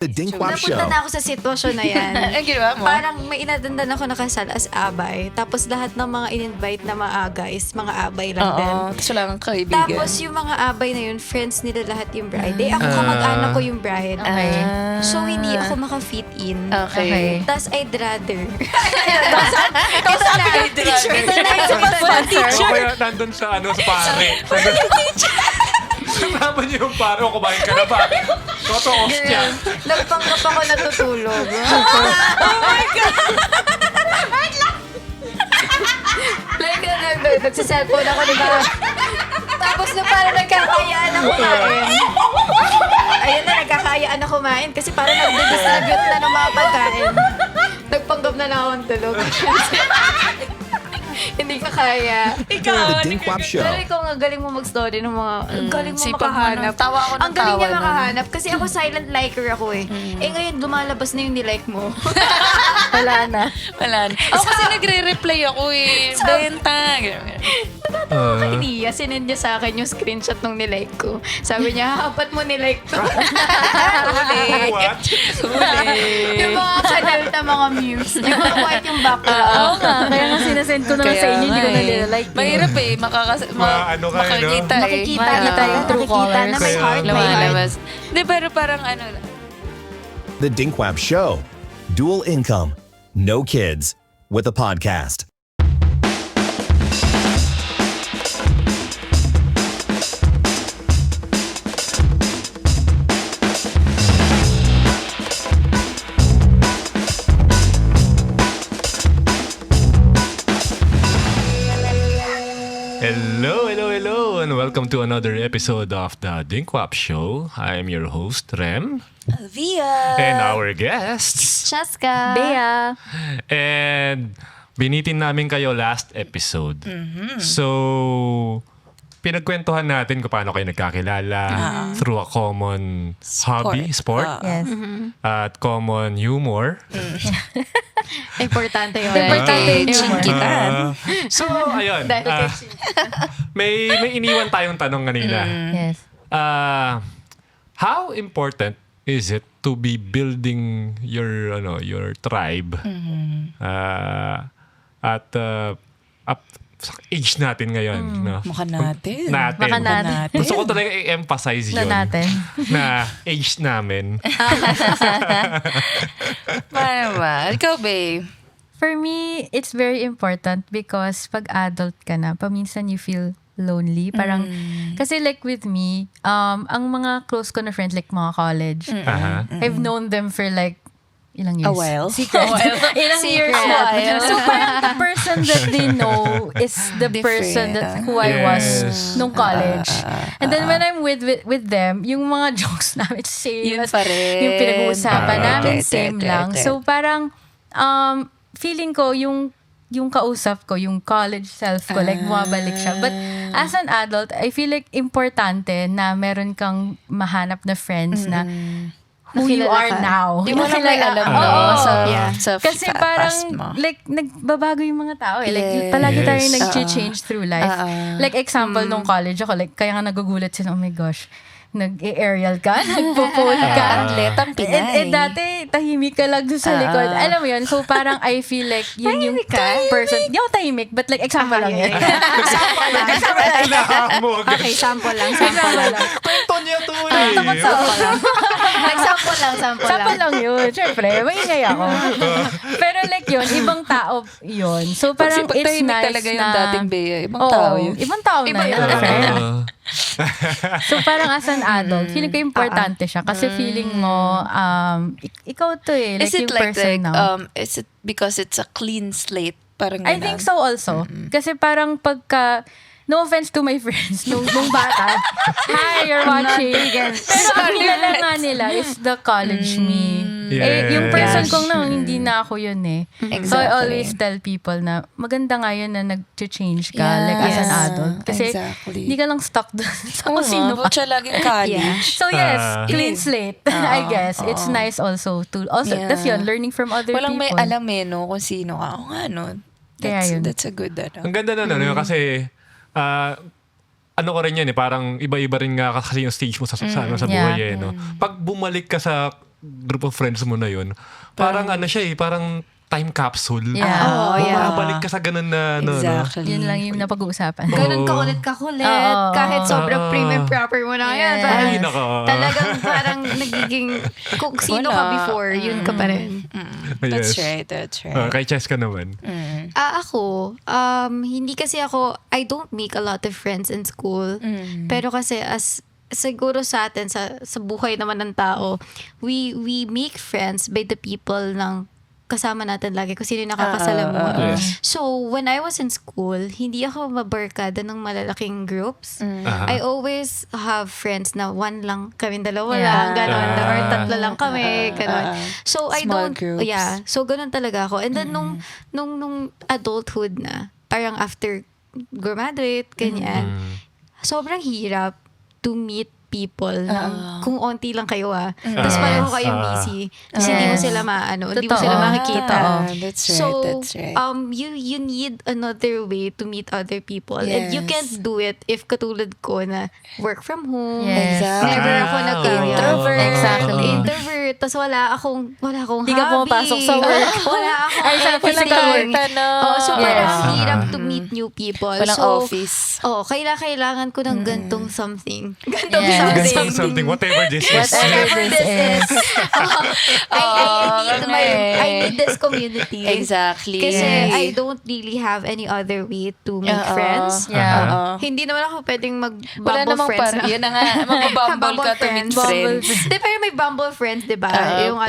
The Dinkwap Show. Napunta na ako sa sitwasyon na yan. Ang ginawa mo? Parang may inadandan ako nakasal as abay. Tapos lahat ng mga in-invite na mga guys, mga abay lang din. Oo, tapos wala kang kaibigan. Tapos yung mga abay na yun, friends nila lahat yung bride. Ako kamag-anak ko yung bride. Okay. So hindi ako maka-fit in. Okay. Tapos I'd rather. Ikaw sabi ka teacher. Ito na yung O kaya nandun sa sa pare. Sinabi niyo yung pare, o kumain ka na ba? Toto ostya. Nagpanggap ako natutulog. Like, nagsiselfone ako, diba? Tapos na parang nagkakayaan ako kumain. Ayun na, nagkakayaan ako kumain kasi parang nag-distribute na ng mga pagkain. Nagpanggap na lang akong tulog. Hindi ka kaya. The Dinkwap Show. Pero ikaw nga, galing mo mag-story ng mga... Galing mo Sipag mo makahanap. nun. Tawa ako ng Ang galing tawa niya nun. makahanap. Kasi ako silent liker ako eh. Eh ngayon, lumalabas na yung nilike mo. Wala na. Wala na. Ako kasi nagre-reply ako eh. Benta. Niya, sinend niya sa akin yung screenshot nung nilike ko. Sabi niya, apat mo nilike to. What? Yung mga channel na mga memes. Yung mga white yung background. Oo nga, kaya nga sinasend ko na lang sa inyo, hindi ko na nilalike. Mahirap eh. Ano kayo, makikita eh. Makikita yung true nakikita na may colors. heart, may heart. Lumalabas. Hindi, pero parang ano. The Dinkwap Show. Dual income. No kids. With a podcast. Hello, and welcome to another episode of the Dinkwap Show. I am your host, Rem, Via. and our guests. Shaska. Bea. And binitin namin kayo last episode. So, pinagkwentuhan natin kung paano kayo nagkakilala through a common hobby, sport, Yes. at common humor. Importante yun. Importante yung humor. Chinkitan. So, ayun. Dahil kay May iniwan tayong tanong kanina. Yes. How important is it to be building your tribe at up sa age natin ngayon, no? Mukha natin. Baka natin. Gusto ko talaga i-emphasize Na yun. natin. Na age namin. Paano ba? Ikaw, babe. For me, it's very important because pag adult ka na, paminsan you feel lonely. Parang, kasi like with me, ang mga close ko na friends, like mga college, Aha. I've known them for like, ilang years? A while. Secret. Ilang years na. So parang the person that they know is the person that who I was Yes. nung college. And then when I'm with them, yung mga jokes namin same. Yun pa rin. Yung pinag-uusapan namin Tet, same tet, lang. tet. So parang feeling ko yung kausap ko, yung college self ko, like bumabalik siya. But as an adult, I feel like importante na meron kang mahanap na friends na who you Nakilala are ka. now. Di mo na may alam Oo. no? Yeah. Sa Kasi past parang, mo. like, nagbabago yung mga tao eh. Like, Yes. palagi tayong Yes. nag-change through life. Like, example, nung college ako, like, kaya nga nagugulat sila, oh my gosh, nag-aerial ka, nagpo-pole ka. Letang Pinay. Dati, tahimik ka lang doon sa likod. Alam mo yun? So, parang I feel like yun yung person. Hindi ako tahimik, but like, example lang yun. Inahamog. Okay, sample lang. Sample lang. Kwento niya to eh. Nag-sample lang. Sample lang yun. Siyempre, maingay ako. Pero like yun, ibang tao yun. So, parang Kasi pag it's tahimik nice talaga na... yung dating Bea. Ibang Oo, tao yun. Ibang tao na yun. So, parang as an adult, feeling ko importante siya. Kasi feeling mo, ikaw to eh. Like Is it yung like, person now. is it because it's a clean slate? Parang I think so also. Kasi parang pagka, no offense to my friends, nung bata, hi, you're watching. Pero ang kilala nga nila is the college me. Eh, yung person Yes. kong hindi na ako yun eh. So I Exactly. always tell people na maganda nga yun na nag-change ka like as an Yes. adult. Kasi Exactly. hindi ka lang stuck dun sa Oo kung sino nga, ka. siya laging college. So yes, clean Yeah. slate. I guess. It's nice also to, Yeah. tas yun, learning from other Walang people. may alam eh, no, kung sino ka. Oo nga, no. Kaya yun. That's a good, Ang ganda na, no? Kasi, ano ko rin yan eh, parang iba-iba rin nga kasi yung stage mo sa Yeah. buhay eh, no? Pag bumalik ka sa group of friends mo na yun, parang ano siya parang time capsule. Yeah. Oh, yeah. Bumabalik ka sa ganun na, Exactly. Yun lang yung napag-uusapan. Ganun ka ulit kakulit. Oo. Kahit sobrang prim and proper mo na yan. Yes. Parang, Ay, nako. talagang parang nagiging, kung sino ka Wala. before, yun ka pa rin. That's Yes. right, that's right. Kay Cheska naman. Ako, hindi kasi ako, I don't make a lot of friends in school. Pero kasi siguro sa atin, sa buhay naman ng tao, we make friends by the people ng kasama natin lagi kung sino yung nakakasalamuha. Yes. So, when I was in school, hindi ako mabarkada ng malalaking groups. I always have friends na one lang, kami dalawa lang, gano'n. Or tatlo lang kami, gano'n. So, I Small don't, groups. yeah. So, gano'n talaga ako. And then, nung adulthood na, parang after graduate, ganyan, sobrang hirap to meet people na kung onti lang kayo tapos pareho kayong busy. Tapos hindi mo sila hindi mo sila Totoo. makikita. That's right, So, that's right. you need another way to meet other people. And you Yes. can't do it if katulad ko na work from home. Yes. Never ako Introvert. Exactly. Introvert. Tapos wala akong Hindi ka hobby. pumapasok sa work. Wala akong Ay, sa physical work. So, Yes. parang hirap to meet new people. Walang so, office. kailangan ko ng gantong something. Gantong Yes. something. Whatever this is. Whatever this is. I need this community. Exactly. Kasi I don't really have any other way to make friends. Yeah. Hindi naman ako pwedeng Wala mag-bumble namang friends parang, yun na nga, mag-bumble ka to meet friends. Di, pero may bumble friends, di ba?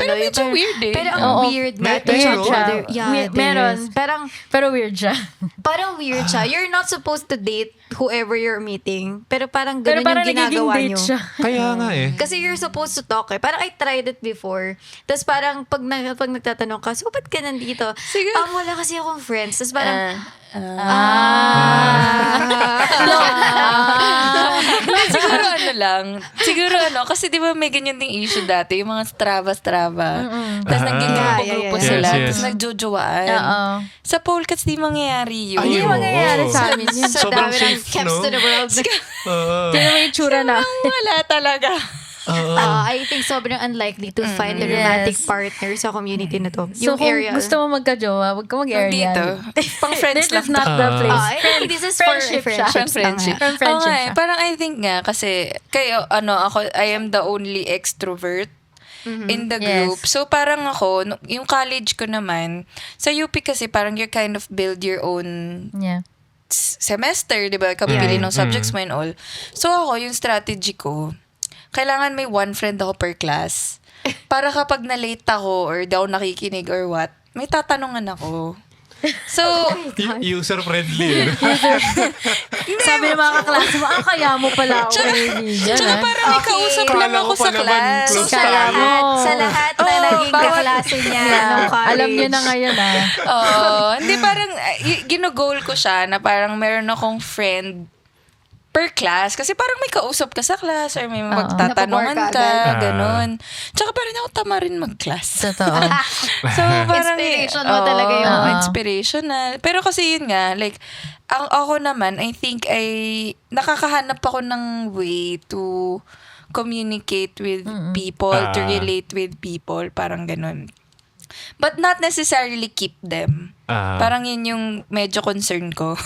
Pero medyo weird eh. Pero ang Oo. weird na to Meron. each other. Yeah, Meron. Parang Weird siya. weird siya. You're not supposed to date whoever you're meeting. Pero parang Pero ganun parang yung nagiging ginagawa date nyo. siya. Kaya nga Kasi you're supposed to talk Parang I tried it before. Tapos parang pag nagtatanong ka, so ba't ka nandito? Sige. Wala kasi akong friends. Tapos parang, Siguro kasi di ba may ganyan ding issue dati, yung mga Strava. Tapos naging grupo Yeah. sila, Yes, yes. tapos nagjojoaan. Oo. Sa Polcats, di mangyayari yun. Ay, Hindi oo. mangyayari sa amin yun. sa Sobrang dami ng safe, caps no? to the world. Tignan mo yung tsura na. Wala talaga. I think sobrang unlikely to find a Yes. romantic partner sa community na to. So Yung kung area. gusto mo magka-jowa, wag ka mag-area. Dito. Pang friends This lang. is not the place. I think this is for Friendship siya. friendships. Friendship. lang nga. Friendship Oo nga siya. Parang I think nga, kasi kayo, ako, I am the only extrovert in the group. Yes. So parang ako, yung college ko naman, sa UP kasi parang you kind of build your own Yeah. semester, di ba? Kapipili ng subjects mo and all. So ako, yung strategy ko, kailangan may one friend ako per class. Para kapag na-late ako or di ako nakikinig or what, may tatanungan ako. So, User-friendly. Sabi ng mga kaklase mo, kaya mo pala ako kaibigan. tsaka parang may kausap lang Kala ako ko pa sa naman class. close Sa Kaya lahat, mo. sa lahat na naging kaklase niya nung college. Alam niyo na ngayon Hindi parang, ginugol ko siya na parang meron akong friend per class. Kasi parang may kausap ka sa class or may magtatanungan Napabore ka ka, agad. ganun. Tsaka parang ako tama rin mag-class. Totoo. So, parang, Inspiration mo talaga yun. Inspirational. Pero kasi yun nga, like, ako naman, I think nakakahanap ako ng way to communicate with people, to relate with people, parang ganun. But not necessarily keep them. Parang yun yung medyo concern ko.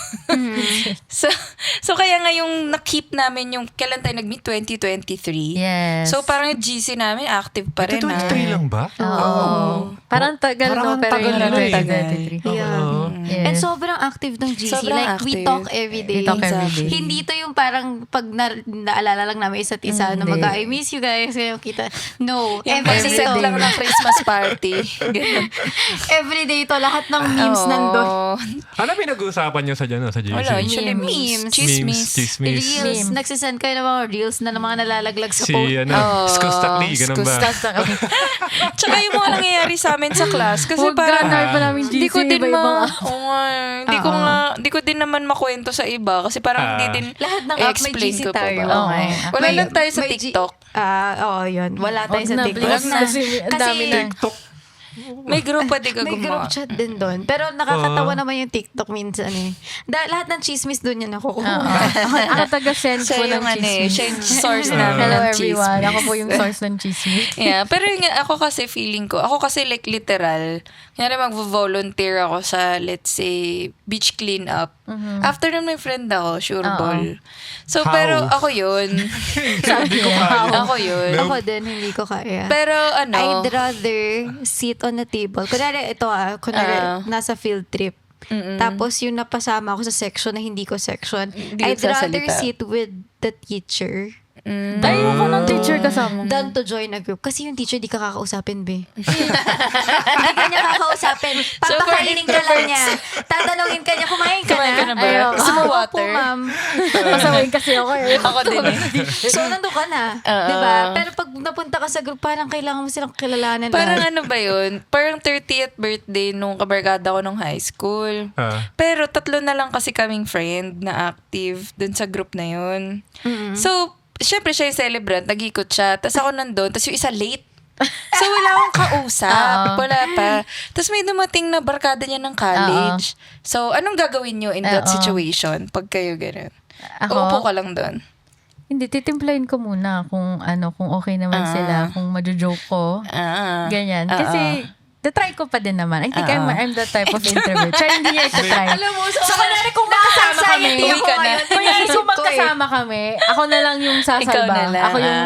So kaya nga yung na-keep namin yung, kailan tayo nag-meet? 2023. Yes. So parang yung GC namin active pa rin. 23 lang ba? Oo. Parang tagal Parang no, pero tagal yun na lang eh. 2023. Yeah. Yes. And sobrang active ng GC. Sobrang Like, we active. talk every day. We talk every day. Hindi to yung parang pag naalala lang namin isa't isa na Hindi. I miss you guys. Ngayon kita. No. Yung Every day set to. lang ng Christmas party. Ganun. Every day to. Lahat ng memes nandun. Ano pinag-uusapan nyo sa dyan, sa GC? Wala, usually Memes. Chismis. Chismis. Reels. Nagsisend kayo ng mga reels na ng mga nalalaglag sa Si, post. Skustakli, ganun ba? Tsaka yung mga nangyayari sa amin sa class. Kasi Huwag parang, ganun pa namin hindi ko GC, din iba-ibang hindi ko din naman makwento sa iba. Kasi parang hindi din Lahat ng app may explain GC ko pa tayo. ba. Oo. Wala lang tayo sa may TikTok. Oo, yun. Wala tayo Wag sa na, TikTok. please. Kasi ang dami na. TikTok. May group pa di ka May gumawa. group chat din doon. Pero nakakatawa naman yung TikTok minsan eh. Lahat ng chismis doon yan nakukuha. Ako taga-send Siya po ng yung chismis. siya yung source namin Hello ng everyone. chismis. Ako po yung source ng chismis. Yeah, pero yung ako kasi feeling ko, ako kasi like literal, kaya mag-volunteer ako sa, let's say, beach cleanup. After nun may friend ako, sure ball. So, How? pero ako yun. Sabi niya. Ako yun. Ako din, hindi ko kaya. Pero ano, I'd rather sit on a table. Kunwari, nasa field trip. Tapos yung napasama ako sa section na hindi ko section. Hindi I'd rather nagsasalita. sit with the teacher Ayoko ng teacher kasama mo. than to join a group. Kasi yung teacher di ka kakausapin, be. Hindi ka niya kakausapin. Papakainin ka lang niya. Tatanungin ka niya, kumain ka kumain ka na na? ba? Ayaw. Gusto mo Opo, water? ma'am. Pasawin kasi ako eh. Ako din eh. So, nandun ka na. Diba? Pero pag napunta ka sa group, parang kailangan mo silang kilalanan Parang lahat. ano ba yun? Parang 30th birthday nung kabarkada ko nung high school. Pero 3 na lang kasi kaming friend na active dun sa group na yun. So, syempre siya yung celebrant, nag-ikot siya. Tapos ako nandun, tapos yung isa late. So, wala akong kausap. Wala pa. Tapos may dumating na barkada niya ng college. So, anong gagawin nyo in that situation pag kayo ganun? Ako? Uupo ka lang doon. Hindi, titimplahin ko muna kung okay naman sila, kung majo-joke ko. Ganyan. Kasi, try ko pa din naman. I think I'm the type of introvert. Siya hindi niya ito-try. Alam mo, so, kunwari kung magkasama kami, anxiety ako ngayon. kunwari kung Iniisip ko eh. magkasama kami, ako na lang yung Ikaw sasalba. na lang. Ako yung,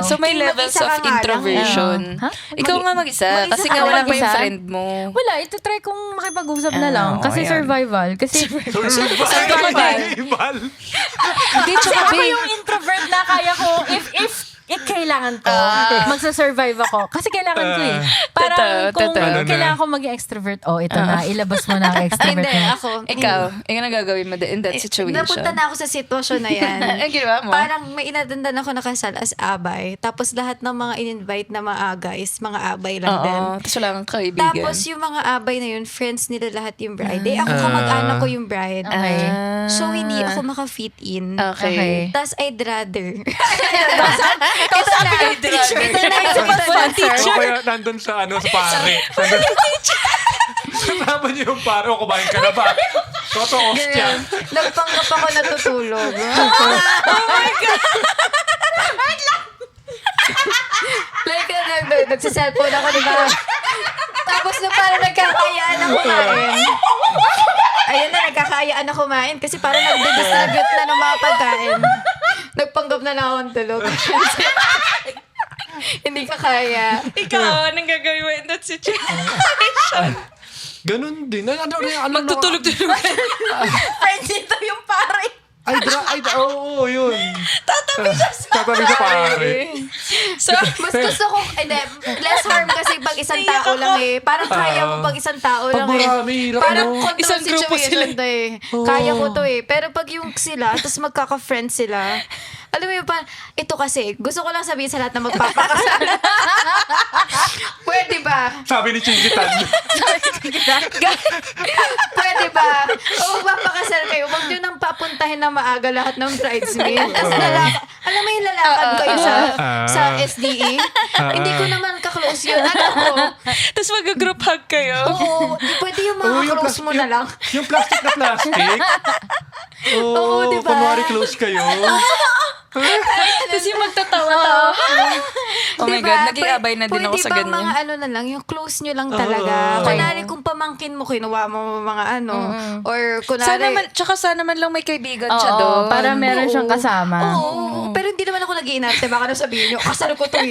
So, may Ikaw levels mag-isa of ka nga lang. introversion. Ha? Ikaw nga mag-isa. Mag-isa Kasi ka nga lang wala pa yung mag-isa? friend mo. wala, ito try kong makipag-usap na lang. Kasi ayan. survival. Kasi, Survival. hindi, tsaka ako yung introvert na kaya ko, if kailangan ko, magsa-survive ako. Kasi kailangan ko eh. Parang Totoo, kung totoo. kailangan ko maging extrovert, ito na, ilabas mo na ang extrovert Hindi, mo. ako. Ikaw na gagawin mo in that situation. Napunta na ako sa sitwasyon na yan. Ang ginawa mo? Parang may inadandan ako nakasal as abay. Tapos lahat ng mga in-invite na mga guys, mga abay lang din. Oo. Tapos wala kang kaibigan. Tapos yung mga abay na yun, friends nila lahat yung bride. Ako kamag-anak ko yung bride. Okay. So, hindi ako maka-fit in. Okay. Tapos, I'd rather. Ikaw sabi ng teacher. Ito na yung O kaya nandun sa sa pare. Kasama niyo yung pare o kumain ka na ba? Toto ostya. Nagpanggap ako natutulog. Like, nagsiselfone ako, diba? Tapos na parang nagkakayaan ako kumain. Ayun na, nagkakayaan ako kumain kasi parang nagdidistribute na ng mga pagkain. Nagpanggap na lang akong tulog. Hindi ka kaya. Ikaw, anong gagawin mo in that situation? Ganun din. Magtutulog-tulog ka. Friends, ito yung pare. Oo, yun. Tatabi sa pare. So, Mas gusto ko, less harm kasi pag isang tao lang eh. Parang kaya mo pag isang tao lang Pag eh. marami, hirap Parang mo. control Isang grupo situation sila. to eh. Kaya ko to eh. Pero pag yung sila, tapos magkaka-friend sila, alam mo yun pa, ito kasi, gusto ko lang sabihin sa lahat na magpapakasal. Pwede ba? Sabi ni Chingitan. Pwede ba? O magpapakasal kayo, huwag nyo nang papuntahin na maaga lahat ng bridesmaid. Tapos alam mo yung lalakad kayo sa SDE? Hindi ko naman ka-close yun. Alam ko. tapos mag-group hug kayo. Oo, di pwede yung mga close mo na lang. Yung plastic na plastic. Oo, diba? Kunwari close kayo. Tapos yung magtatawa-tawa. Oh my God, naging abay na din ako sa Pwede ba ganyan. mga ano na lang, yung close nyo lang talaga. Kunwari kung pamangkin mo, kinuha mo mga ano. Or kunwari... Sana man lang may kaibigan siya Oo, doon. para meron siyang kasama. Oo, pero hindi naman ako nag-iinarte. Baka na sabihin nyo, kasal ko to eh.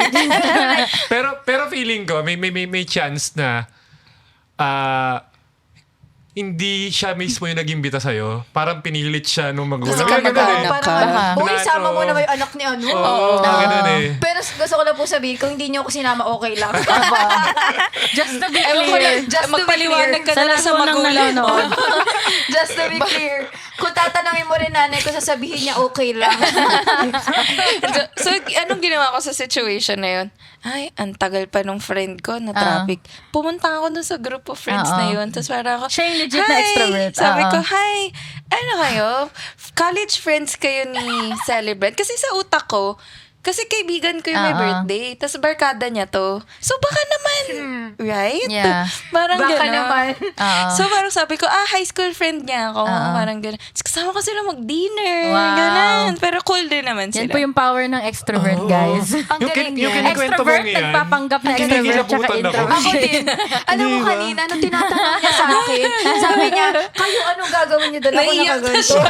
Pero feeling ko, may chance na hindi siya mismo yung nag-imbita sa'yo. Parang pinilit siya nung magulang. Kasi Ganun kamag-anak eh. ka. Parang, uy, Baka. sama mo na may anak ni ano. Oo, ganun eh. Pero gusto ko lang po sabihin, kung hindi nyo ako sinama, okay lang. Just to be Ewan ko clear. lang, Just to be magpaliwanag ka Sa na lang lahat sa po ng magulang. nanonood. Just to be clear. Kung tatanungin mo rin nanay ko, sasabihin niya okay lang. So, anong ginawa ko sa situation na yun? Ay, ang tagal pa nung friend ko na traffic. Pumunta ako dun sa group of friends na yun. Tapos parang ako, Siya yung legit na "Hi!" extrovert. Sabi ko, hi, ano kayo? College friends kayo ni Celebrant? Kasi sa utak ko, kasi kaibigan ko yung may birthday. Tapos barkada niya to. So baka naman, Right? Yeah. Parang Baka gano'n. naman. Oo. So parang sabi ko, high school friend niya ako. Parang gano'n. Tapos kasama ko sila mag-dinner. Wow. Gano'n. Pero cool din naman Yan sila. po yung power ng extrovert, guys. Ang galing yung yan. kinikwento mong Extrovert, yan, nagpapanggap na extrovert, kinikilabutan tsaka ako. introvert. Ako din. Alam mo kanina, nung tinatanong niya sa akin, sabi niya, kayo anong gagawin niyo doon? Ako Naiiyak na nakaganto. siya.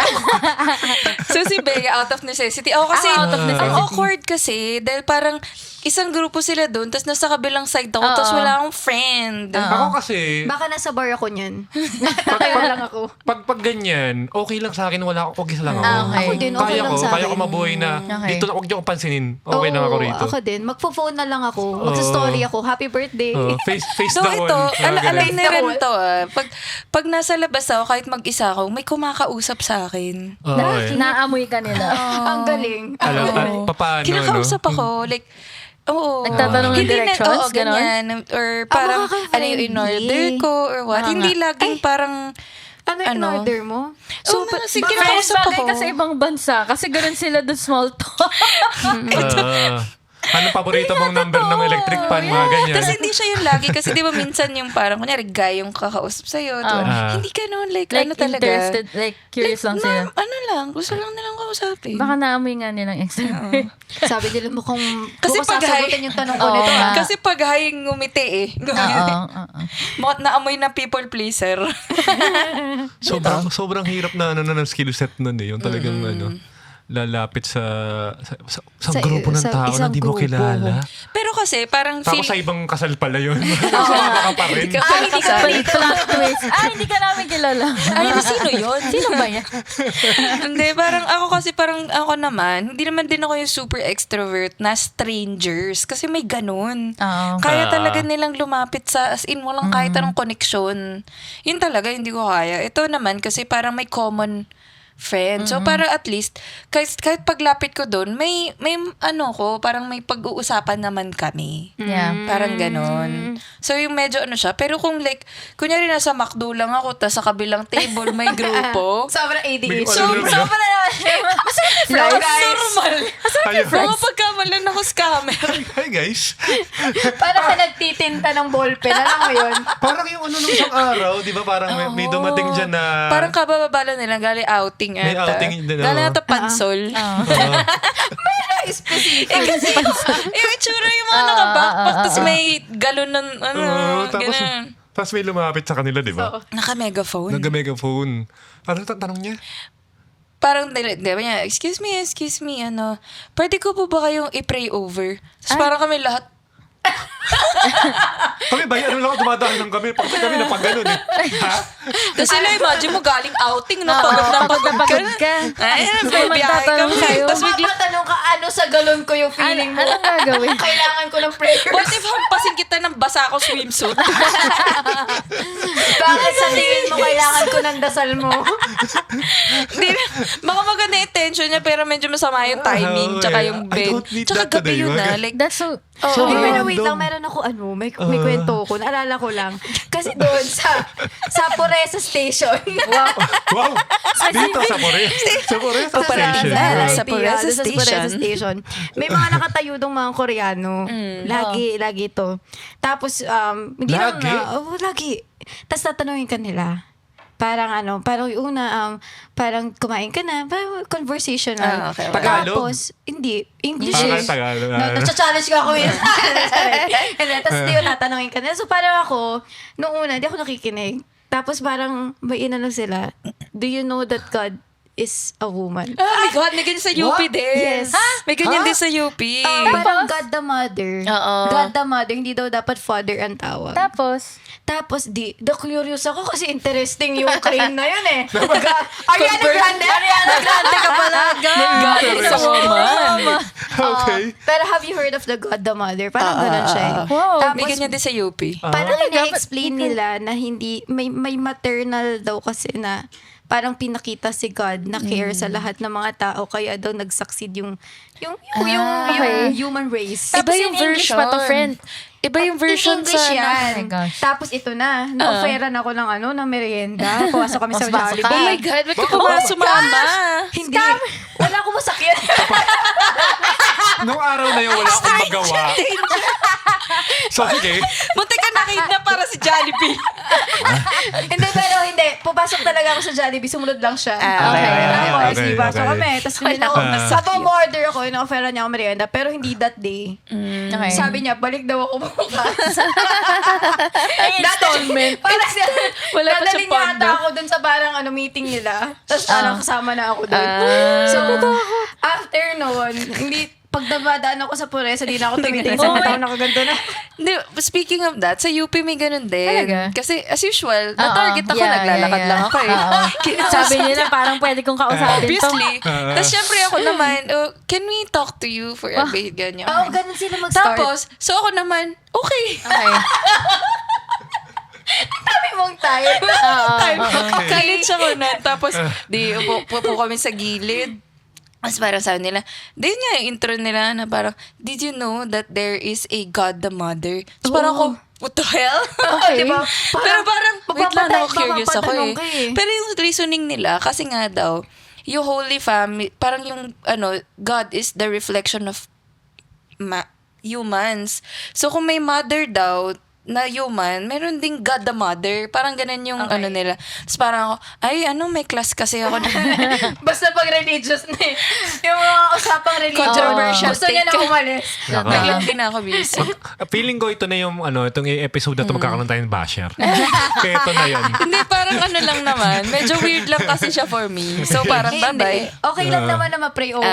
So si Bea, out of necessity. Ako kasi, Out of necessity. ang awkward kasi, dahil parang isang grupo sila doon, tapos nasa kabilang side ako, Oo. tapos wala akong friend. Ako kasi, Baka nasa bar ako niyan. Kaya lang ako. pag ganyan, okay lang sa akin, wala ako, okay lang ako. Okay. Ako din, okay Kaya lang ko, sa akin. kaya ko mabuhay na, Okay. dito na, huwag niyo akong pansinin. Okay lang ako Oo, rito. Ako din. Magpo-phone na lang ako. Magsa-story ako. Happy birthday. Face So the ito, wall. Mga alam ganun. ni rin to pag nasa labas ako, kahit mag-isa ako, may kumakausap sa akin. Oo, eh. Naamoy ka nila. Ang galing. Alam, paano, Kinakausap no? ako, like, oo. Nagtatanong ng Hindi directions, oo, ganon? ganyan. Or parang, baka ano yung in-order ko, or what. Hindi laging parang, Ano yung in-order mo? so, sige, Friends kinakausap bagay ako. ka sa ibang bansa kasi ganun sila dun small talk. Anong paborito mong number ng electric fan, mga ganyan? Tapos hindi siya yung lagi kasi di ba minsan yung parang kunyari guy yung kakausap sa'yo. Hindi ka naman like ano talaga. Interested, like curious lang sila. Ano lang, gusto lang nilang kausapin. Baka naamoy nga nilang extrovert. Sabi nila mukhang Kasi mukhang pag sasagutin yung tanong ko Oo nito. nga. Kasi pag hay ngumiti eh. Oo. Mukhang naamoy na people pleaser. Sobrang hirap na ng skill set nun eh. Yung talagang lalapit sa grupo ng sa tao na isang di mo grupo. kilala. Pero kasi parang Tapos sa feel... ibang kasal pala yun. Sumama ka pa rin. Hindi ka pala kasal. Plot twist. Hindi ka namin kilala. Ay, sino yun? Sino ba yan? Hindi, parang ako naman, hindi naman din ako yung super extrovert na strangers. Kasi may ganun. Oo. Kaya talaga nilang lumapit sa, as in, walang kahit anong connection. Yun talaga, hindi ko kaya. Ito naman, kasi parang may common friend. So, para at least, kahit paglapit ko doon, may parang may pag-uusapan naman kami. Yeah. Parang ganon. So, yung medyo siya. Pero kung like, kunyari nasa McDo lang ako, tas sa kabilang table may grupo. Sobrang ADHD. Sobra naman. Fries. Normal. Ayun. Mga pagkamalan ako scammer. Hi guys. Parang ka nagtitinta ng ballpen. Alam mo yun? Parang yung nung isang araw, di ba parang may dumating dyan na... Parang kabababala nila, galing outing May ata. outing din, Galing ata pansol. Specific. Kasi yung itsura yung mga naka-backpack, tapos may galon ng ganun. Tapos may lumapit sa kanila, di ba? Naka-megaphone. Nag-megaphone. Ano tanong niya? Parang, di ba niya, excuse me, pwede ko po ba kayong i-pray over? Tapos parang kami lahat, Kami ba? Ano lang dumadaan lang kami. Pag kami na pag ganun eh. Ha? tapos sila, imagine mo, galing outing, no? Pagod na pagod ka. Ay, May biyahe magtatanong kami. sa'yo. Tapos bigla, Mapatanong ka ano sa galon ko yung feeling mo. Anong gagawin? Kailangan ko ng prayer. what if hampasin kita ng basa ko swimsuit? Bakit sa tingin mo kailangan ko ng dasal mo? Hindi, baka maganda yung tension niya, pero medyo masama yung timing, tsaka yung I bed. don't need Tsaka that gabi today, yun wag. Like, That's so... Hindi, pero random. wait lang, meron ako may kwento ko. Naalala ko lang. Kasi doon sa Poresa Station. Wow! Dito sa Pores. Sa Pores Paparating Station. na. Wow. Sa Poresa Sa Poresa Station. Station. May mga nakatayo dong mga Koreano. Lagi to. Tapos, hindi lang Lagi? lagi. Tapos tatanungin ka nila. Parang parang yung una, parang kumain ka na, parang conversational. Okay. Tagalog? Tapos, hindi, English Parang eh. Tagalog. Nasa-challenge ka ako yun. Tapos di yun, tatanungin ka na. So parang ako, noong una, di ako nakikinig. Tapos parang may inano sila, do you know that God is a woman? Oh my God, may ganyan sa UP din. Yes. May ganyan din sa UP. Parang God the Mother. Oo. God the Mother, hindi daw dapat Father ang tawag. Tapos curious ako kasi interesting yung claim na yun eh. Ariana Grande. Ariana Grande ka pala. God is a woman. Okay. Pero have you heard of the God the Mother? Parang ganun siya eh. Wow. May ganyan din sa UP. Parang ina-explain nila na hindi, may maternal daw kasi na parang pinakita si God na care sa lahat ng mga tao kaya daw nag-succeed yung okay. human race. Iba yung English version. pa to, friend. Iba yung version English sa... yan. Oh my gosh. Tapos ito na, na-offeran ako ng merienda. Pumasok kami sa Pasok ka. Oh my Jollibee. God, ba't ka pa sumama? Hindi. Wala akong masakyan. Nung araw na yun, wala akong magawa. So, sige. Munti ka nakita para si Jollibee. Hindi, pero hindi. Pupasok talaga ako sa Jollibee. Sumunod lang siya. Tapos, okay, pasok okay. kami. Tapos, habang order ako, ina-offeran niya ako merienda. Pero hindi that day. Okay. Sabi niya, balik daw ako bukas. Installment. Parang Wala pa dadalhin siya niya ata pondo. ako dun sa parang meeting nila. Tapos parang kasama na ako dun. So, after noon, hindi, pag dumadaan ako sa Puresa, di na ako tumitingin sa mata ko, nakaganto na. Hindi, speaking of that, sa UP may ganun din. Talaga? Kasi as usual, na-target ako, naglalakad lang ako eh. Sabi nila parang pwede kong kausapin to. Obviously. Tapos syempre ako naman, can we talk to you for a bit? Ganyan. Oo, ganun sila mag-start. Tapos, so ako naman, okay. Okay. Sabi mong tayo. Kalit siya ko na. Tapos, di, upo kami sa gilid. Mas parang sabi nila, din nga yung intro nila na parang, did you know that there is a God the Mother? So parang ako, what the hell? Okay. Diba? Pero parang, wait lang, ako curious ako mapapatanong eh. ka eh. Pero yung reasoning nila, kasi nga daw, yung Holy Family, parang yung, God is the reflection of humans. So kung may mother daw, na human, meron ding God the Mother. Parang ganun yung nila. Tapos parang ako, may class kasi ako. Basta pag religious na eh. Yung mga usapang religious. Controversial Gusto niya na take. umalis. Biglang din ako busy. Feeling ko ito na yung itong episode na ito magkakaroon tayo ng basher. Kaya ito na yun. Hindi, parang lang naman. Medyo weird lang kasi siya for me. So parang bye-bye. Okay lang naman na ma-pray over.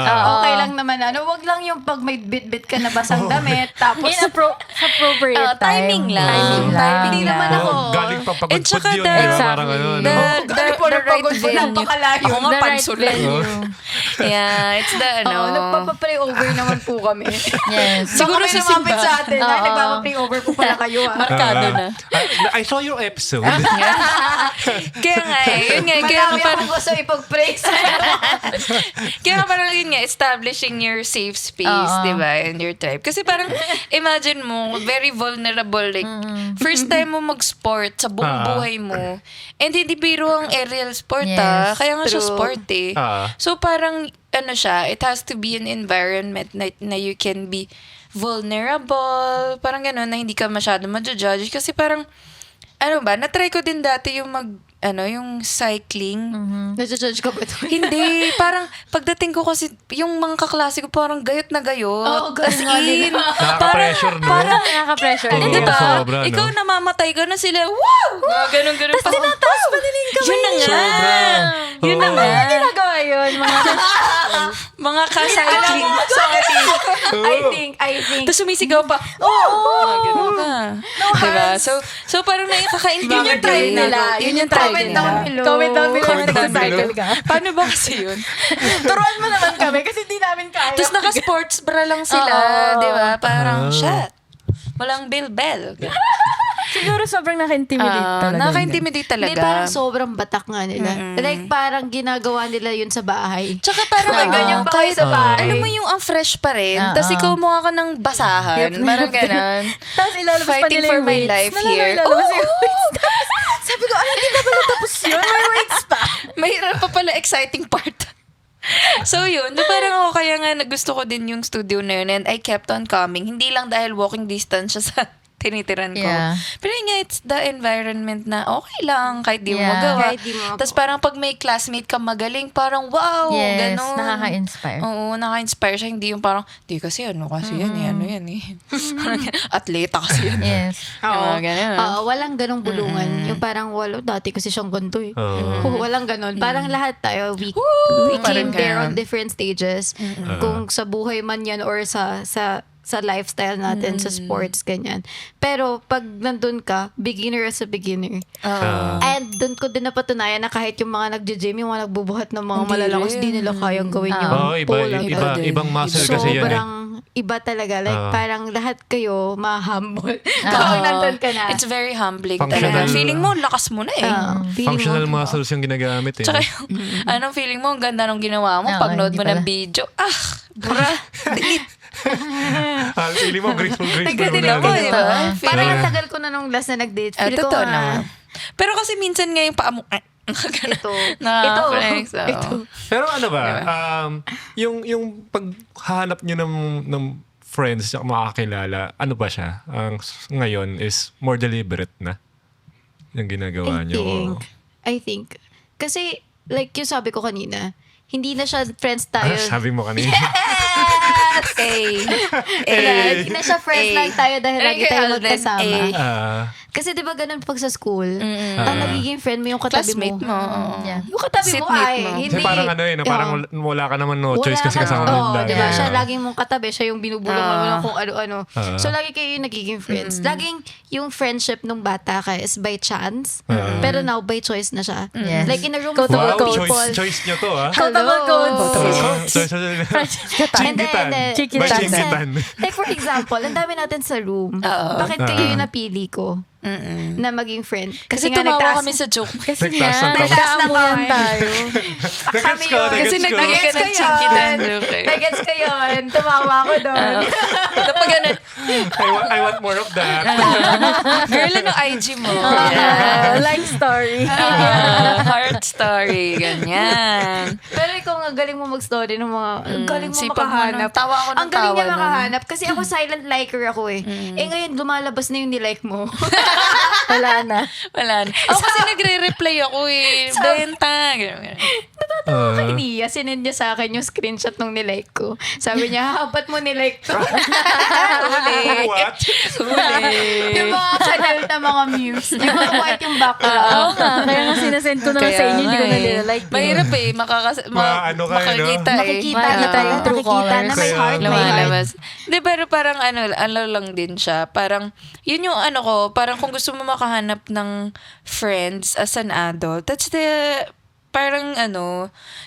Okay lang naman. Wag lang yung pag may bit-bit ka na basang damit. Tapos, Sa appropriate timing lang. Timing lang. Hindi naman ako. Galing pa pagod And tsaka yun. the- Parang The po right napagod mo, venue. napakalayo. Ako nga The right panso lang. venue. Yeah, it's the Nagpapa-pray over naman po kami. Yes. Siguro Siguro may sa lumapit simbahan. sa atin. Ay, nagpapa-pray over po pala kayo. Markado na. I saw your episode. Kaya nga Yun nga. Kaya nga Marami parang, akong gusto ipag-pray sa'yo. kaya nga parang yun nga, establishing your safe space, di ba, in your tribe. Kasi parang, imagine mo, very vulnerable, like, first time mo mag-sport sa buong buhay mo. And hindi biro ang aerial sport, Yes, Kaya nga siya true. sport, eh. So parang, siya, it has to be an environment na you can be vulnerable, parang gano'n, na hindi ka masyado ma-judge. Kasi parang, na-try ko din dati yung yung cycling. Nasa-judge ka ba ito? Hindi, parang pagdating ko kasi, yung mga kaklase ko parang gayot na gayot. Oo, ganun As nga din. in, Nakaka-pressure, no? Parang nakaka-pressure. Oo, di ba? sobra, no? Ikaw namamatay ka na sila. Wow! Ganun-ganun. Tapos tinataas pa nila yung kamay. Yun na nga. Yun na nga. Ginagawa yun, Mga ka-cycling. I think. Tapos sumisigaw pa. Mga ganun pa. Diba? So parang nakaka-intimidate. Yun yung try nila. Yun yung try Comment nila. down below. Comment down below. Comment down Nagsacycle below. ka. Paano ba kasi yun? Turuan mo naman kami kasi di namin kaya. Tapos naka-sports bra lang sila. Di ba? Parang, shit. Walang bell. Siguro sobrang naka-intimidate talaga. Nakaka-intimidate talaga. Hindi, parang sobrang batak nga nila. Like, parang ginagawa nila yun sa bahay. Tsaka parang ganyan pa kayo sa bahay. alam mo yung ang fresh pa rin. Tapos ikaw mukha ka ng basahan. Parang ganun. Tapos ilalabas pa Fighting nila for yung my weights. life Nalala, here. ilalabas yung weights. Tapos, sabi ko, hindi na pala tapos yun. May weights pa. Mahirap pa pala exciting part. So yun, parang ako kaya nga gusto ko din yung studio na yun and I kept on coming. Hindi lang dahil walking distance siya sa tinitiran ko. Yeah. Pero yun nga, it's the environment na okay lang, kahit di mo Yeah. magawa. Kahit di mo magawa. Tapos parang pag may classmate ka magaling, parang wow, Yes, ganon. nakaka-inspire. Oo, nakaka-inspire siya. Hindi yung parang, di kasi yan eh. Parang, atleta kasi yan. Yes. Yung mga ganun. Walang ganong bulungan. Yung parang, dati kasi siyang ganito eh. Walang ganon. Parang lahat tayo, we Parang came there on ganun. different stages. Kung sa buhay man yan or sa lifestyle natin, sa sports, ganyan. Pero, pag nandun ka, beginner as a beginner. And doon ko din napatunayan na kahit yung mga nagja-gym, yung mga nagbubuhat ng mga Hindi malalakas, rin. di nila kayang gawin yung pull-up. Ibang muscle kasi yan. Sobrang iba talaga. Like, parang lahat kayo ma-humble. Kapag nandun ka na. It's very humbling Functional. talaga. Feeling mo, lakas mo na eh. Feeling Functional mo, muscles yung ginagamit eh. Tsaka yung, anong feeling mo, ang ganda nung ginawa mo, Oo, pag-nood hindi mo ng pala. video, bura, delete. Feeling mo graceful mo Nagkadil na. ako, di ba? Parang ang tagal ko na nung last na nag-date. Feel ko, Totoo naman. Pero kasi minsan nga yung paa mo, Ito. Nakaka-flex. Ito. Pero ano ba, yung paghahanap nyo ng friends at makakilala, ano ba siya? Ang ngayon is more deliberate na yung ginagawa nyo. I think. Kasi, like yung sabi ko kanina, hindi na siya friends tayo. Sabi mo kanina. Hindi na siya friends lang tayo dahil lagi tayo magkasama. Kasi di ba ganun pag sa school, ang nagiging friend mo yung katabi Classmate mo. Yeah. Yung katabi mo Seatmate ay, mo. hindi. Kasi parang parang wala ka naman no choice kasi kasama mo Oo, lagi. di ba? Siya laging mong katabi, siya yung binubulong mo lang kung ano-ano. So, lagi kayo yung nagiging friends. Laging yung friendship nung bata ka is by chance, pero now by choice na siya. Yes. Like in a room Go full to of the people. Choice nyo to, ha? Countable codes. And then, Chikitan. Chikitan. like for example, ang dami natin sa room. Bakit kayo yung napili ko na maging friend? Kasi nga tumawa nagtaas- kami sa joke. Kasi Nagtaas nga, ng kamay. nagkaamuyan tayo. Nagets ko, Kasi nagets ko. nagbigay ka ng Nagets ko chikitan. yun. Okay. Nagets ko yun. Tumawa ako doon. Kapag ganun, I want more of that. girl, ano IG mo? Like story. Heart story, ganyan. Pero ikaw nga, galing mo mag-story ng mga, galing mo sipag mo makahanap. nun. Tawa ako ng Ang galing tawa niya nun. makahanap. Kasi ako silent liker ako eh. Eh ngayon, lumalabas na yung nilike mo. Wala na. Wala na. Ako kasi nagre-reply ako eh. Benta. Ganyan. Kay Nia, sinend niya sa akin yung screenshot nung nilike ko. Sabi niya, ba't mo nilike to? What? Yung mga channel na mga memes. Yung mga white yung background. Oo nga. Kaya nga sinasend ko naman sa inyo, hindi ko na nila-like. Mahirap eh. Maano ka, no? makikita eh. Makikita Makikita yung true nakikita na may colors. heart, may heart. Lumalabas. Hindi, pero parang ano lang din siya. Parang, yun yung ano ko, parang kung gusto mo makahanap ng friends as an adult, that's the, parang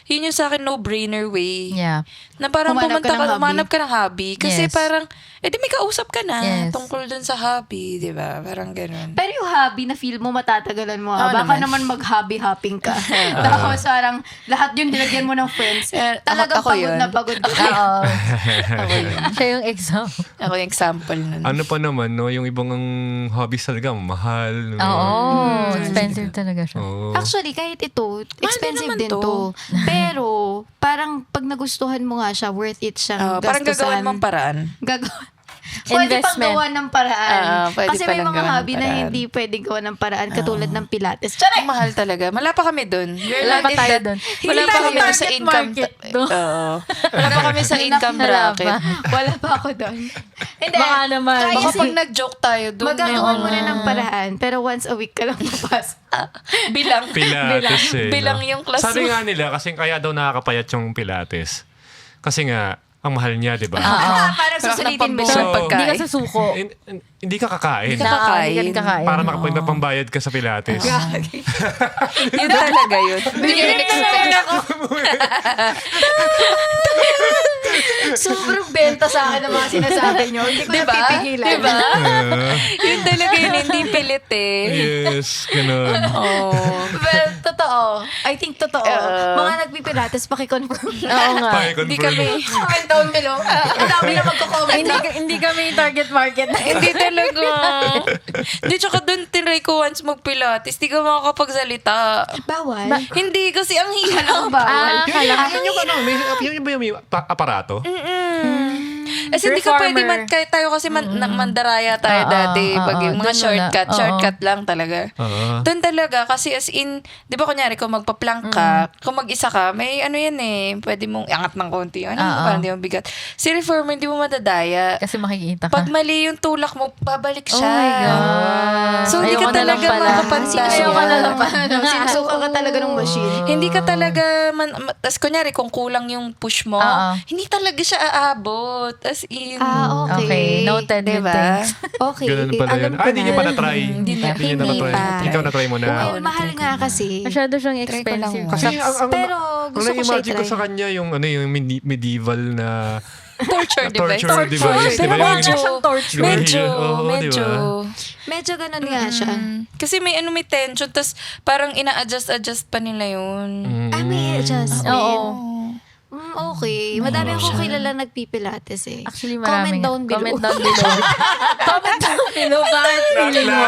yun yung sa akin no-brainer way. Yeah. Na parang Humanap ka ng hobby. humanap ka ng hobby. Kasi Yes. parang, di may kausap ka na Yes. tungkol dun sa hobby, di ba? Parang ganun. Pero yung hobby na feel mo matatagalan mo, Oo baka naman. naman mag-hobby hopping ka. Tapos parang lahat yun nilagyan mo ng friends. Talagang ako pagod yun. na pagod ka. Oo. Ako yun. Siya yung exam. Ako yung example nun. Ano pa naman, no? Yung ibang hobbies talaga, mahal. No? Oo. Expensive talaga siya. Oo. Actually, kahit ito, expensive naman din to. to. Pero, parang pag nagustuhan mo nga siya, worth it siyang Parang gastusan. gagawin mong paraan. Pwede pang Investment. gawa ng paraan. Pwede Kasi may palang mga gawa ng hobby na paraan. hindi pwedeng gawa ng paraan, katulad ng Pilates. Ang mahal talaga. Wala pa kami dun. Wala pa tayo dun. Wala Hindi pa tayo kami dun sa target income. market dun. Oo. Wala pa kami sa income Wala bracket. pa. Wala pa ako doon. Hindi. Baka naman. Kaya Baka kasi, pag nag-joke tayo dun. magagawa mo na ng paraan, pero once a week ka lang papasok. Bilang. Pilates eh. Bilang no? yung class Sabi mo. nga nila, kasi kaya daw nakakapayat yung Pilates. Kasi nga, ang mahal niya, di ba? Parang susulitin mo So, siya. pagkain. Hindi ka sasuko. Hindi ka kakain. Hindi ka kakain. Hindi ka kakain. Para makapagpambayad ka sa Pilates. Yun talaga yun. Hindi ko in-expect. Sobrang benta sa akin ng mga sinasabi nyo. Hindi ko na Diba? pipigilan. Diba? Yun talaga yun. Hindi pilit eh. Yes, ganun. Oh. Well, totoo. I think totoo. Mga nagpipilates, pakiconfirm. Oo nga. Hindi kami. Comment down below. Ang dami na magko-comment na. Hindi kami target market. Hindi talaga. Hindi, tsaka doon tinry ko once mag-pilates. Di ka makakapagsalita. Bawal. Hindi, kasi ang hirap. Bawal. Yun ba yung may aparato? Kasi hindi ka pwede Reformer. kahit tayo kasi mandaraya tayo Oo, dati. oo, Pag yung mga dun shortcut, wala. shortcut lang talaga. Oo. Doon talaga, kasi as in, di ba kunyari, kung magpa-plank ka, kung mag-isa ka, may ano yan eh, pwede mong iangat ng konti. Ano, Oo. parang di mo bigat. Si reformer, hindi mo madadaya. Kasi makikita ka. Pag mali yung tulak mo, babalik siya. Oh my God. So, hindi Ayoko ka na lang talaga pala. makapantay. Ayoko na lang pa. Sinusuka ka talaga ng machine. Hindi ka talaga, tas kunyari, kung kulang yung push mo, Oo. hindi talaga siya aabot. As in. Okay, noted with Diba? things. Okay. Ganun pala yun. Alam ko Hindi niyo na. pa na-try. Hindi niyo na-try. pa. Ikaw na-try mo na. Well, mahal nga kasi. Masyado siyang Try ko lang expensive. nga. Kasi ang Pero gusto ko siya na-imagine ko i-try. sa kanya yung medieval na Torture device. torture device. Pero Di ba? medyo, Siyang torture. medyo, Oo, medyo. Medyo ganun nga siya. Kasi may may tension, tas parang ina-adjust pa nila yun. May adjustment. Oo. okay. Madami akong kilala nagpipilates eh. Actually, marami. Comment down below. Comment down below. Comment down below. Bakit feeling mo?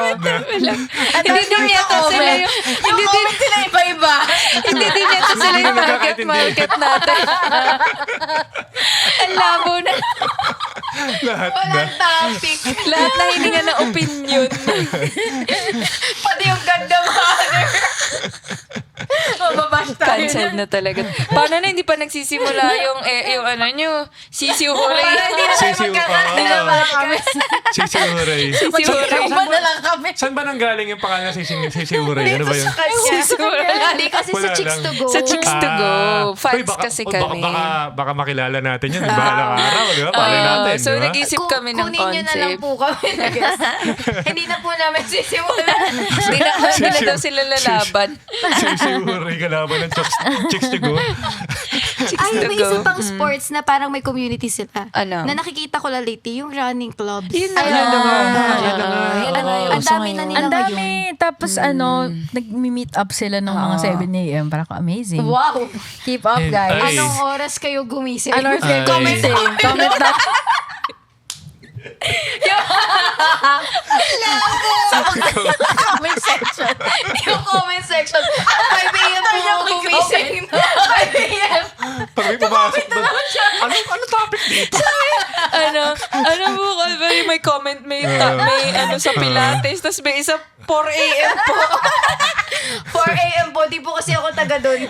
Hindi din yata sila yung... Yung comment sila iba-iba. Hindi din yata sila yung Hindi target nagkakaintindi. market natin. Ang labo na. Lahat na. Walang topic. Lahat na hininga na opinion. Pati yung ganda mother. Mababash tayo. Cancel na talaga. Paano na hindi pa nagsisimula yung ano nyo? Sisiw Huray. Sisiw. Sisiw Huray. Magkakama na lang kami. Saan ba nanggaling yung pangalan Sisiw Huray? Ano ba yun? Sisiw Huray. Hindi kasi sa Wala Chicks lang. to Go. Sa Chicks to Go. Fans baka- kasi baka- kami. Baka makilala natin yun. Bahalang araw, di ba? Pali natin, So, di ba? nag-isip kami ng Kunin nyo na lang concept. po kami na guest. Hindi na po namin sisimulan. Hindi na daw sila lalaban. Sisiw Huray kalaban ng Chicks to Go. Ay, to may go. isa pang sports na parang may community sila. Ano? Na nakikita ko lang lately, yung running clubs. Yun na Yan na nga. Yan na nga. Yan na nga yung Ang uso dami na ngayon. nila Ang ngayon. dami. Tapos nag-meet up sila ng mga 7 a.m. Parang amazing. Wow! Keep up, guys. Ay. Anong oras kayo gumising? Ano oras kayo Ay. gumising? Comment down. Comment section. Yung comment section. 5 a.m. po ako gumising. 5 a.m. Pag may pumasok doon, ano topic dito? ano mo, may comment, may ano sa Pilates, tapos may isa 4 a.m. po. 4 a.m. po. Di po kasi ako taga doon.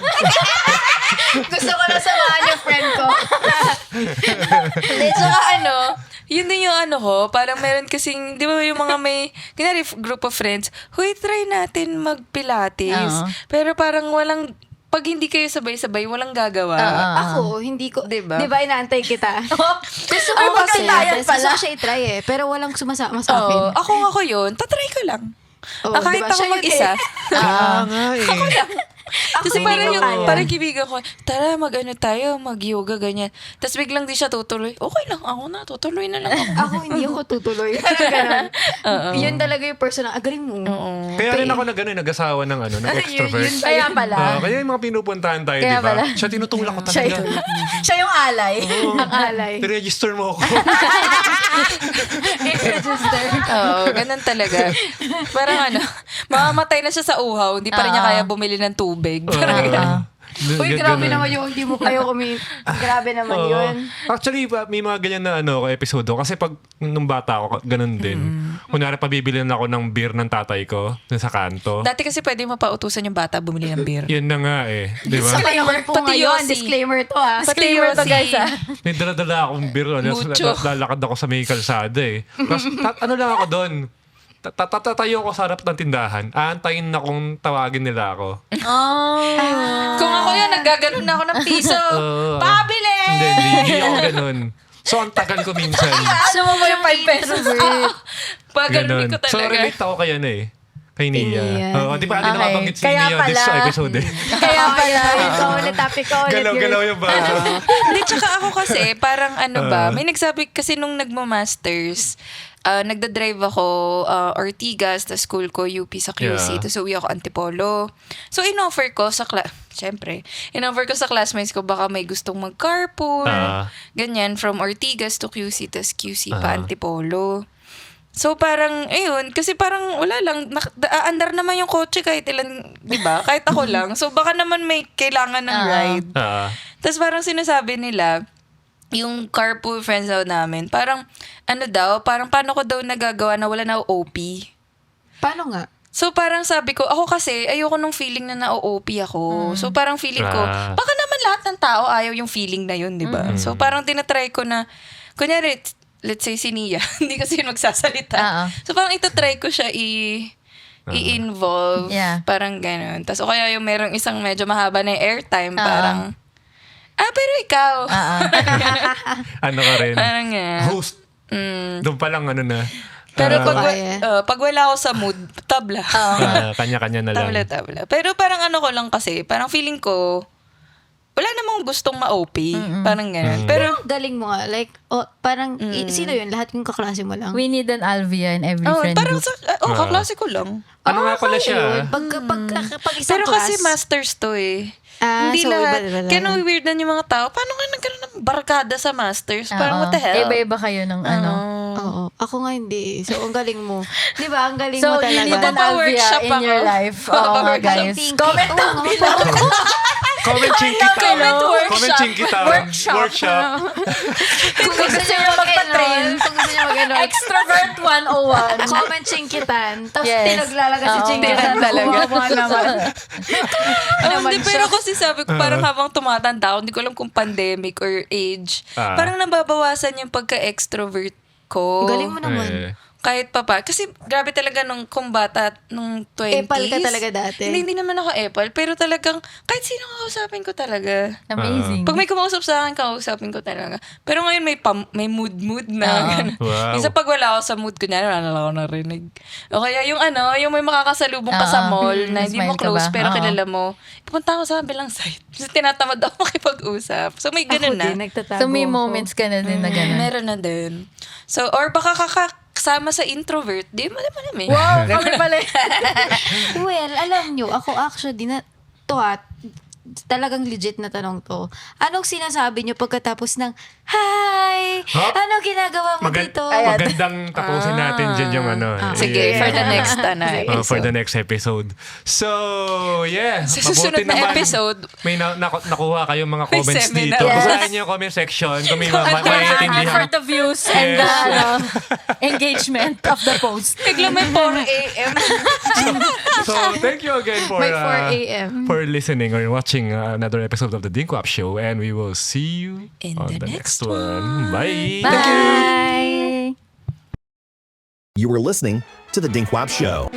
Gusto ko na samahan yung friend ko. Hindi, tsaka yun din yung ko, parang meron kasing, di ba yung mga may, kunwari group of friends, huy, try natin mag-Pilates. Oo. Pero parang walang, pag hindi kayo sabay-sabay, walang gagawa. Ako, hindi ko, Diba? di ba inaantay kita? Gusto ko Ay, kasi, magkatayan gusto pala. ko siya i-try eh. Pero walang sumasama sa akin. Oo, ako yun, tatry ko lang. Oo, Kahit diba? ako Siya yun mag-isa. Nga eh. Kasi hindi parang ko yung, kaya. parang kibigan ko, tara tayo, mag-yoga, ganyan. Tapos biglang di siya tutuloy. Okay lang, ako na, tutuloy na lang ako. Ako hindi ako tutuloy. Ganun. Yun talaga yung person na, agaling mo. Kaya rin ako nag-asawa ng ng extrovert. Kaya pala. Kaya yung mga pinupuntahan tayo, Kaya di ba? pala. Siya tinutulak ko Siya talaga. Siya yung alay. Ang alay. I-register mo ako. I-register. Oo, ganun talaga. Parang mamamatay na siya sa uhaw, hindi pa rin niya kaya bumili ng tubig. Parang Uy, grabe naman yung hindi mo kayo grabe naman Oo. yun. Actually, may mga ganyan na episode. Kasi pag nung bata ako, ganun din. Kunyari, pabibili na ako ng beer ng tatay ko dun sa kanto. Dati kasi pwede mapautusan yung bata bumili ng beer. Yan na nga eh. Di ba? Disclaimer po Pati ngayon. Yossi. Disclaimer to ah. Disclaimer to, guys, May dala-dala akong beer. Mucho. Lalakad ako sa may kalsada eh. Tapos, lang ako doon. Tatayo ako sa harap ng tindahan. Aantayin na kung tawagin nila ako. Kung ako yan, naggaganon na ako ng piso. Pabili! Hindi ako ganun. So, ang tagal ko minsan. Gusto mo ba yung 5 pesos? Paganonin Ganun. ko So, talaga. relate ako kay Kay Nia. Nia. Oo, di ba natin Okay. nakabanggit si Kaya Nia this pala. episode eh. Kaya pala. Ikaw ulit, topic ka ulit. Galaw-galaw yung baso. Hindi, tsaka ako kasi, parang may nagsabi kasi nung nagma-masters, nagda-drive ako Ortigas, ta school ko UP sa QC, Yeah. tapos uwi ako Antipolo. So, in-offer ko sa in-offer ko sa classmates ko baka may gustong mag-carpool, ganyan, from Ortigas to QC, tas QC pa Antipolo. So, parang, ayun, kasi parang wala lang, andar naman yung kotse kahit ilan, di ba? Kahit ako lang. So, baka naman may kailangan ng ride. Tapos parang sinasabi nila, yung carpool friends daw namin, parang, parang paano ko daw nagagawa na wala na OP. Paano nga? So, parang sabi ko, ako kasi, ayoko nung feeling na na-OP ako. So, parang feeling ko, baka naman lahat ng tao ayaw yung feeling na yun, di ba? So, parang tinatry ko na, kunyari, let's say si Nia, hindi kasi yun magsasalita. So, parang itatry ko siya i-involve. Yeah. Parang ganun. Tapos, o kaya yung merong isang medyo mahaba na yung airtime, parang, pero ikaw. Ano ka rin? Parang Host. Doon pa lang na. Pero Kaya. pag wala ako sa mood, tabla. Kanya-kanya na lang. Tabla. Pero parang ko lang kasi, parang feeling ko, wala namang gustong ma-OP. Parang ganun. Pero, Galing mo nga. Like, parang, sino yun? Lahat yung kaklase mo lang. We need an Alvia in every oh, friend parang group. Oo, kaklase ko lang. Ano nga pala siya? Pag isang Pero class. kasi masters to eh. Ah, Hindi so lahat. iba-iba lang. Kaya weird na yung mga tao. Paano nga nagkaroon ng barkada sa masters? Parang what the hell? Iba-iba kayo ng ano. Oo. Ako nga hindi. So, ang galing mo. Di ba? Ang galing So, mo you talaga. need an Alvia Workshop in your ako. life. Oo nga, guys. Thinking. Comment Oo, down nga below. Comment chingkita. Comment workshop. Comment chingkita. Workshop. Kung gusto niyo magpa-train. Kung gusto niyo mag-enroll. Extrovert 101. Comment chingkitan. Tapos Yes. tinaglalaga si Oo, chingkitan talaga. Kawawa naman. Hindi, pero kasi sabi ko, parang habang tumatanda ako, hindi ko alam kung pandemic or age, parang nababawasan yung pagka-extrovert ko. Galing mo naman. Eh, Kahit pa pa. Kasi grabe talaga nung kumbata, nung 20s. Epal ka talaga dati. Hindi naman ako epal. Pero talagang, kahit sino kausapin ko talaga. Amazing. Pag may kumausap sa akin, kausapin ko talaga. Pero ngayon may mood na. Ganun. Wow. Minsan pag wala ako sa mood, kunyari wala na lang ako narinig. O kaya yung may makakasalubong ka sa mall na hindi mo Smile ka close ba? pero Oo. kilala mo, pupunta ako sa bilang site. Kasi tinatamad ako makipag-usap. So may ganun Ako na. din, nagtatago So, may ako. moments ka na din na gano'n. Meron na din. So, or baka kakasama sa introvert, di mo naman namin. Wow, kami pala. Well, alam nyo, ako actually, talagang legit na tanong to. Anong sinasabi nyo pagkatapos ng, Hi! Hop! Anong ginagawa mo dito? Magandang tapusin natin dyan yung ano. Sige, for the next for the next episode. So, yeah. Sa susunod mabuti na naman episode. May nakuha kayong mga May comments seminar. dito. Yes. Basahin niyo yung comment section kung may For maintindihan. the views and the engagement of the post. Bigla may 4 a.m. So, thank you again for May 4 a.m. for listening or watching another episode of the Dinkwap Show, and we will see you In on the the next next one. Bye. Bye! You were listening to The Dinkwap Show.